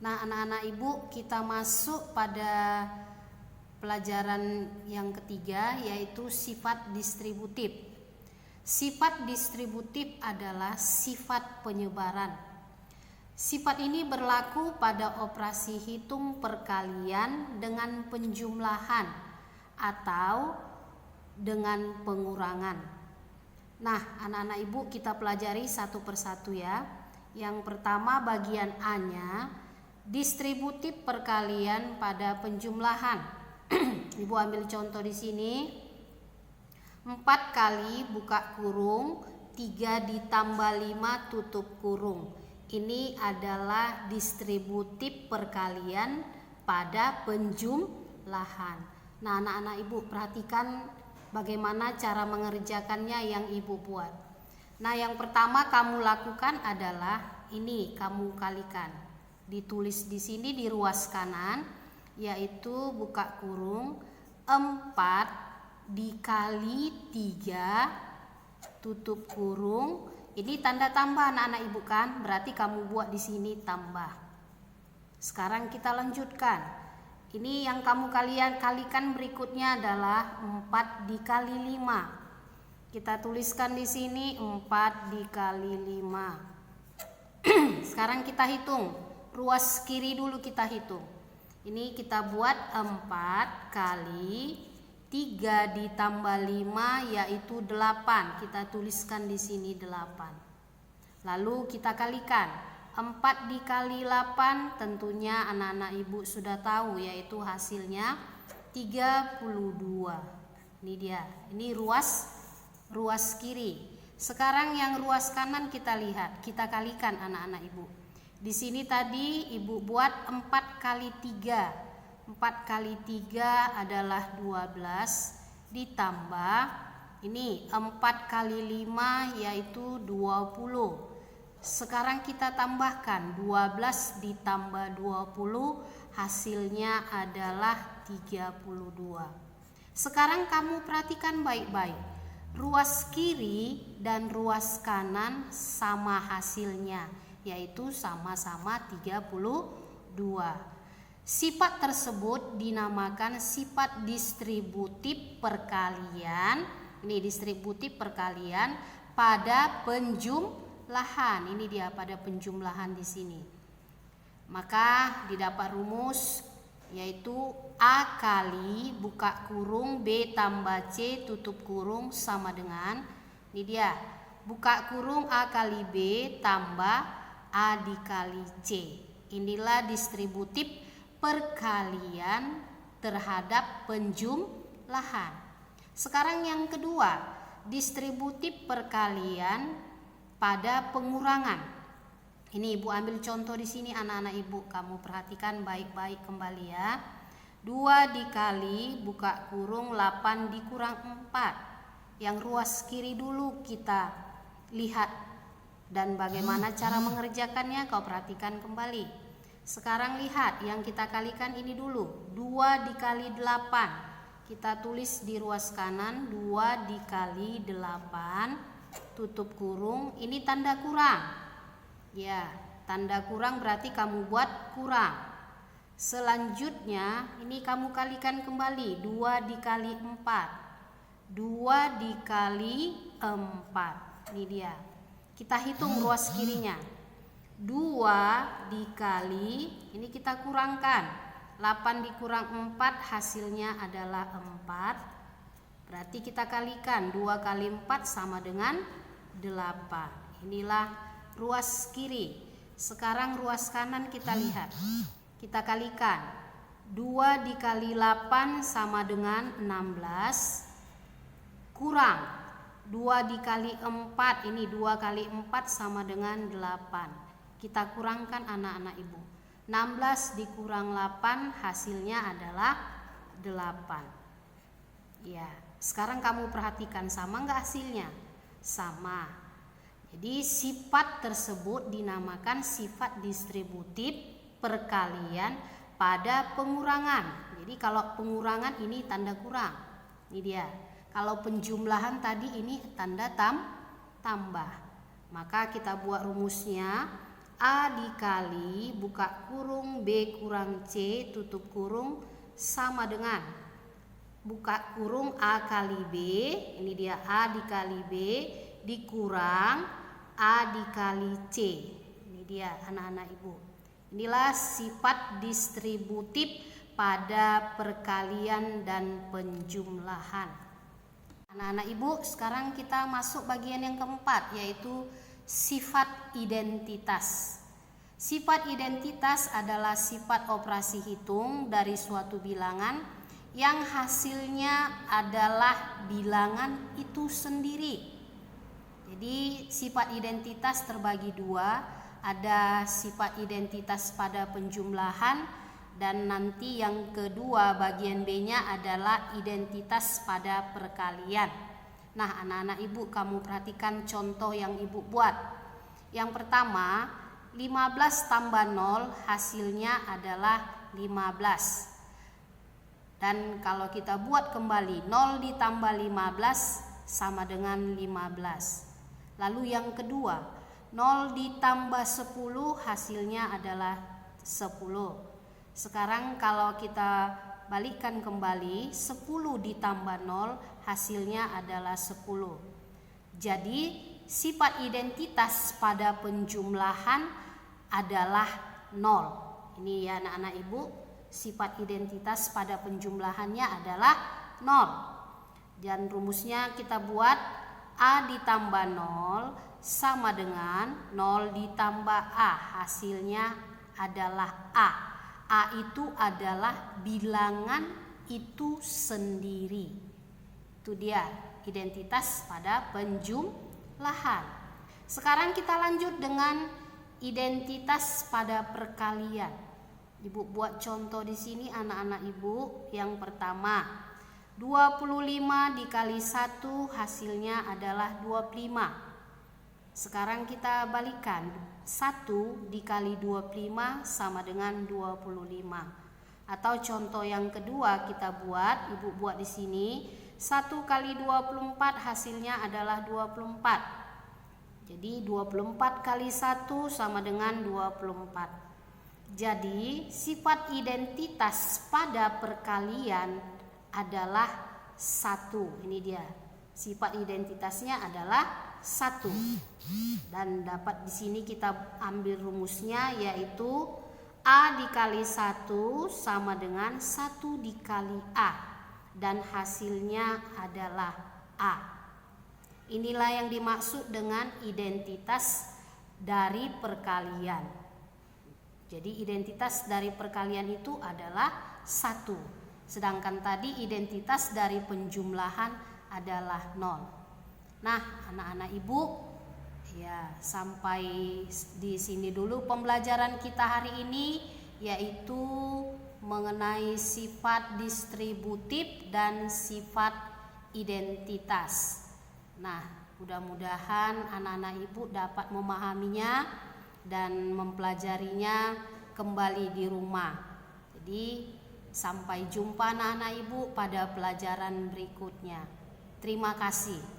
Nah, anak-anak ibu, kita masuk pada pelajaran yang ketiga, yaitu sifat distributif. Sifat distributif adalah sifat penyebaran. Sifat ini berlaku pada operasi hitung perkalian dengan penjumlahan atau dengan pengurangan. Nah, anak-anak ibu, kita pelajari satu persatu ya. Yang pertama, bagian A-nya, distributif perkalian pada penjumlahan. Ibu ambil contoh di sini. 4 kali buka kurung 3 ditambah 5 tutup kurung. Ini adalah distributif perkalian pada penjumlahan. Nah, anak-anak ibu perhatikan bagaimana cara mengerjakannya yang ibu buat. Nah, yang pertama kamu lakukan adalah ini, kamu kalikan. Ditulis di sini di ruas kanan, yaitu buka kurung 4 dikali 3 tutup kurung. Ini tanda tambah anak-anak ibu kan, berarti kamu buat di sini tambah. Sekarang kita lanjutkan. Ini yang kamu kalikan berikutnya adalah 4 dikali 5. Kita tuliskan di sini 4 dikali 5. Sekarang kita hitung. Ruas kiri dulu kita hitung. Ini kita buat 4 kali 3 ditambah 5 yaitu 8. Kita tuliskan di sini 8. Lalu kita kalikan. 4 dikali 8 tentunya anak-anak ibu sudah tahu, yaitu hasilnya 32. Ini dia. Ini ruas kiri. Sekarang yang ruas kanan kita lihat. Kita kalikan anak-anak ibu. Di sini tadi ibu buat 4 kali 3. 4 kali 3 adalah 12 ditambah ini 4 kali 5 yaitu 20. Sekarang kita tambahkan 12 ditambah 20 hasilnya adalah 32. Sekarang kamu perhatikan baik-baik. Ruas kiri dan ruas kanan sama hasilnya, yaitu sama-sama 32. Sifat tersebut dinamakan sifat distributif perkalian. Ini distributif perkalian pada penjumlahan. Ini dia pada penjumlahan di sini. Maka didapat rumus yaitu A kali buka kurung B tambah C tutup kurung sama dengan ini dia. Buka kurung A kali B tambah A dikali C. Inilah distributif perkalian terhadap penjumlahan. Sekarang yang kedua, distributif perkalian pada pengurangan. Ini ibu ambil contoh di sini anak-anak ibu, kamu perhatikan baik-baik kembali ya. 2 dikali buka kurung 8 dikurang 4. Yang ruas kiri dulu kita lihat dan bagaimana cara mengerjakannya kau perhatikan kembali. Sekarang lihat yang kita kalikan ini dulu. 2 dikali 8. Kita tulis di ruas kanan 2 dikali 8 tutup kurung. Ini tanda kurang. Ya, tanda kurang berarti kamu buat kurang. Selanjutnya ini kamu kalikan kembali 2 dikali 4. 2 dikali 4. Ini dia. Kita hitung ruas kirinya. 2 dikali, ini kita kurangkan 8 dikurang 4 hasilnya adalah 4. Berarti kita kalikan 2 kali 4 sama dengan 8. Inilah ruas kiri. Sekarang ruas kanan kita lihat. Kita kalikan 2 dikali 8 sama dengan 16 kurang 2 dikali 4. Ini 2 kali 4 sama dengan 8. Kita kurangkan anak-anak ibu. 16 dikurang 8 hasilnya adalah 8. Ya, sekarang kamu perhatikan sama enggak hasilnya? Sama. Jadi sifat tersebut dinamakan sifat distributif perkalian pada pengurangan. Jadi kalau pengurangan ini tanda kurang. Ini dia. Kalau penjumlahan tadi ini tanda tambah. Maka kita buat rumusnya. A dikali buka kurung B kurang C tutup kurung sama dengan buka kurung A kali B, ini dia A dikali B dikurang A dikali C. Ini dia anak-anak ibu. Inilah sifat distributif pada perkalian dan penjumlahan. Anak-anak ibu, sekarang kita masuk bagian yang keempat, yaitu sifat identitas. Sifat identitas adalah sifat operasi hitung dari suatu bilangan yang hasilnya adalah bilangan itu sendiri. Jadi sifat identitas terbagi dua, ada sifat identitas pada penjumlahan dan nanti yang kedua bagian B-nya adalah identitas pada perkalian. Nah, anak-anak ibu, kamu perhatikan contoh yang ibu buat. Yang pertama, 15 tambah 0 hasilnya adalah 15. Dan kalau kita buat kembali 0 ditambah 15 sama dengan 15. Lalu yang kedua, 0 ditambah 10 hasilnya adalah 10. Sekarang kalau kita balikkan kembali, 10 ditambah 0 hasilnya adalah 10. Jadi sifat identitas pada penjumlahan adalah 0. Ini ya anak-anak ibu, sifat identitas pada penjumlahannya adalah 0. Dan rumusnya kita buat A ditambah 0 sama dengan 0 ditambah A, hasilnya adalah A. A itu adalah bilangan itu sendiri. Itu dia identitas pada penjumlahan. Sekarang kita lanjut dengan identitas pada perkalian. Ibu buat contoh di sini anak-anak ibu. Yang pertama, 25 dikali 1 hasilnya adalah 25. Sekarang kita balikan, 1 dikali 25 sama dengan 25. Atau contoh yang kedua kita buat, ibu buat di sini, 1 kali 24 hasilnya adalah 24. Jadi 24 kali 1 sama dengan 24. Jadi sifat identitas pada perkalian adalah 1. Ini dia. Sifat identitasnya adalah 1. Dan dapat di sini kita ambil rumusnya, yaitu A dikali 1 sama dengan 1 dikali A. Dan hasilnya adalah A. Inilah yang dimaksud dengan identitas dari perkalian. Jadi identitas dari perkalian itu adalah 1. Sedangkan tadi identitas dari penjumlahan adalah 0. Nah, anak-anak ibu, ya sampai di sini dulu pembelajaran kita hari ini, yaitu mengenai sifat distributif dan sifat identitas. Nah, mudah-mudahan anak-anak ibu dapat memahaminya dan mempelajarinya kembali di rumah. Jadi sampai jumpa anak-anak ibu pada pelajaran berikutnya. Terima kasih.